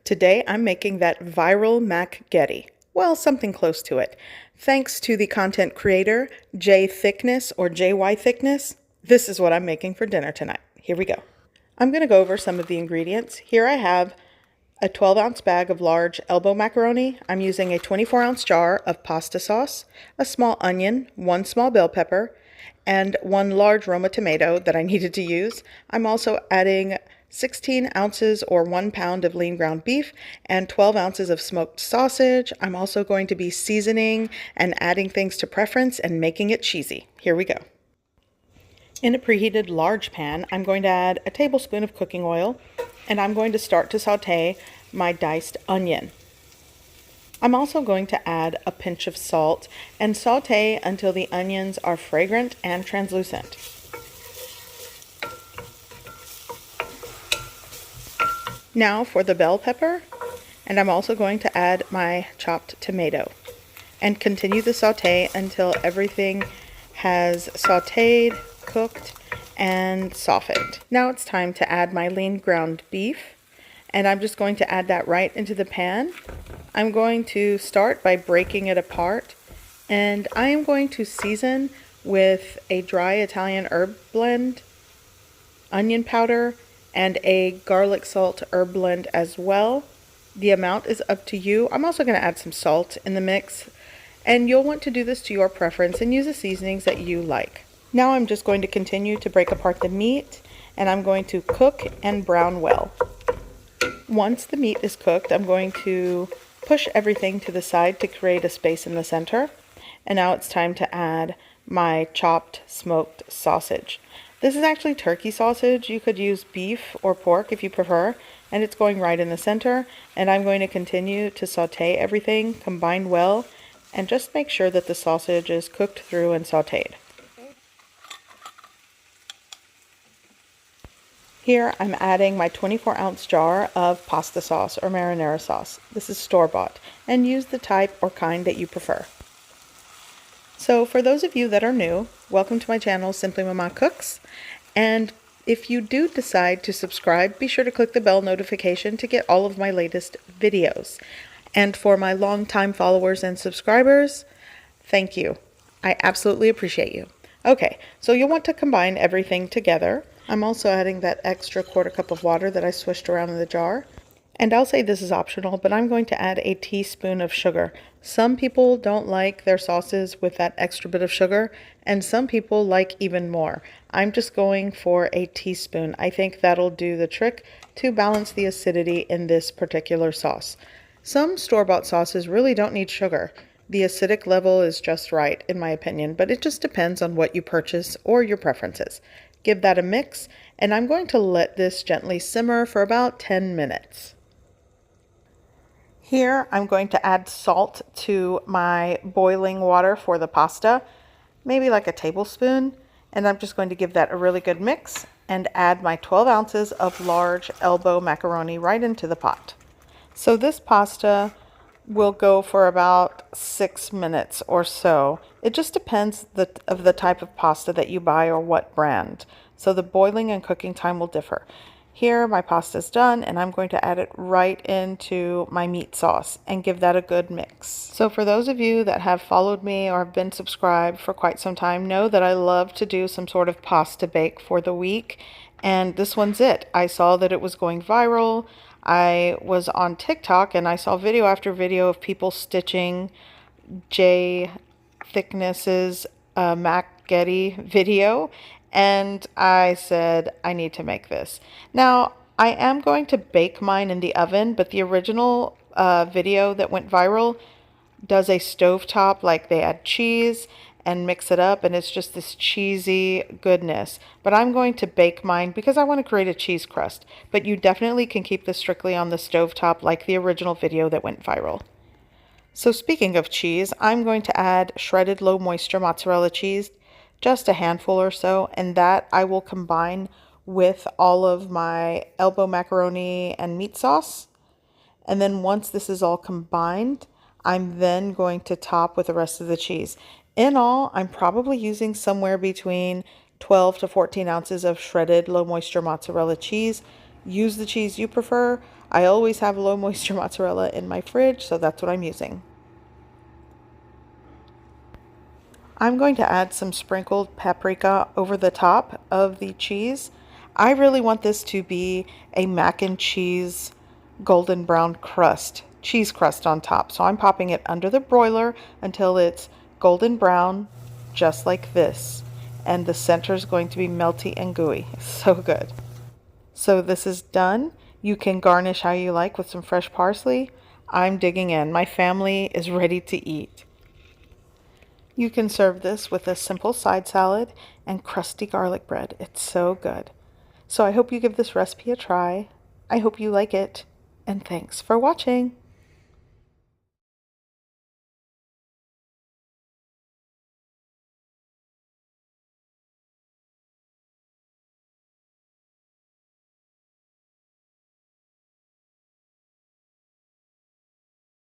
Today I'm making that viral Mac-ghetti. Well, something close to it. Thanks to the content creator, Jayythickness or Jayythickness, this is what I'm making for dinner tonight. Here we go. I'm going to go over some of the ingredients. Here I have a 12-ounce bag of large elbow macaroni. I'm using a 24-ounce jar of pasta sauce, a small onion, 1 small bell pepper, and 1 large Roma tomato that I needed to use. I'm also adding 16 ounces or 1 pound of lean ground beef and 12 ounces of smoked sausage. I'm also going to be seasoning and adding things to preference and making it cheesy. Here we go. In a preheated large pan, I'm going to add a tablespoon of cooking oil, and I'm going to start to saute my diced onion. I'm also going to add a pinch of salt and saute until the onions are fragrant and translucent. Now for the bell pepper, and I'm also going to add my chopped tomato and continue the saute until everything has sauteed, cooked, and softened. Now it's time to add my lean ground beef, and I'm just going to add that right into the pan. I'm going to start by breaking it apart, and I am going to season with a dry Italian herb blend, onion powder, and a garlic salt herb blend as well. The amount is up to you. I'm also going to add some salt in the mix, and you'll want to do this to your preference and use the seasonings that you like. Now I'm just going to continue to break apart the meat, and I'm going to cook and brown well. Once the meat is cooked, I'm going to push everything to the side to create a space in the center. And now it's time to add my chopped smoked sausage. This is actually turkey sausage. You could use beef or pork if you prefer, and it's going right in the center. And I'm going to continue to saute everything, combine well, and just make sure that the sausage is cooked through and sauteed. Here I'm adding my 24-ounce jar of pasta sauce or marinara sauce. This is store-bought, and use the type or kind that you prefer. So for those of you that are new, welcome to my channel, Simply Mama Cooks. And if you do decide to subscribe, be sure to click the bell notification to get all of my latest videos. And for my longtime followers and subscribers, thank you. I absolutely appreciate you. Okay, so you'll want to combine everything together. I'm also adding that extra 1/4 cup of water that I swished around in the jar. And I'll say this is optional, but I'm going to add a teaspoon of sugar. Some people don't like their sauces with that extra bit of sugar, and some people like even more. I'm just going for a teaspoon. I think that'll do the trick to balance the acidity in this particular sauce. Some store-bought sauces really don't need sugar. The acidic level is just right, in my opinion, but it just depends on what you purchase or your preferences. Give that a mix, and I'm going to let this gently simmer for about 10 minutes. Here I'm going to add salt to my boiling water for the pasta, maybe like a tablespoon, and I'm just going to give that a really good mix and add my 12 ounces of large elbow macaroni right into the pot. So this pasta will go for about 6 minutes or so. It just depends of the type of pasta that you buy or what brand. So the boiling and cooking time will differ. Here my pasta is done, and I'm going to add it right into my meat sauce and give that a good mix. So for those of you that have followed me or have been subscribed for quite some time, know that I love to do some sort of pasta bake for the week, and this one's it. I saw that it was going viral. I was on TikTok and I saw video after video of people stitching Jayythickness's Mac-ghetti video, and I said, I need to make this. Now, I am going to bake mine in the oven, but the original video that went viral does a stovetop, like they add cheese and mix it up, and it's just this cheesy goodness. But I'm going to bake mine because I want to create a cheese crust. But you definitely can keep this strictly on the stovetop like the original video that went viral. So speaking of cheese, I'm going to add shredded low moisture mozzarella cheese, just a handful or so, and that I will combine with all of my elbow macaroni and meat sauce. And then once this is all combined, I'm then going to top with the rest of the cheese. In all, I'm probably using somewhere between 12 to 14 ounces of shredded low moisture mozzarella cheese Use the cheese you prefer. I always have low moisture mozzarella in my fridge, so that's what I'm using. I'm going to add some sprinkled paprika over the top of the cheese. I really want this to be a mac and cheese golden brown crust, cheese crust on top. So I'm popping it under the broiler until it's golden brown, just like this. And the center is going to be melty and gooey. So good. So this is done. You can garnish how you like with some fresh parsley. I'm digging in. My family is ready to eat. You can serve this with a simple side salad and crusty garlic bread. It's so good. So I hope you give this recipe a try. I hope you like it, and thanks for watching.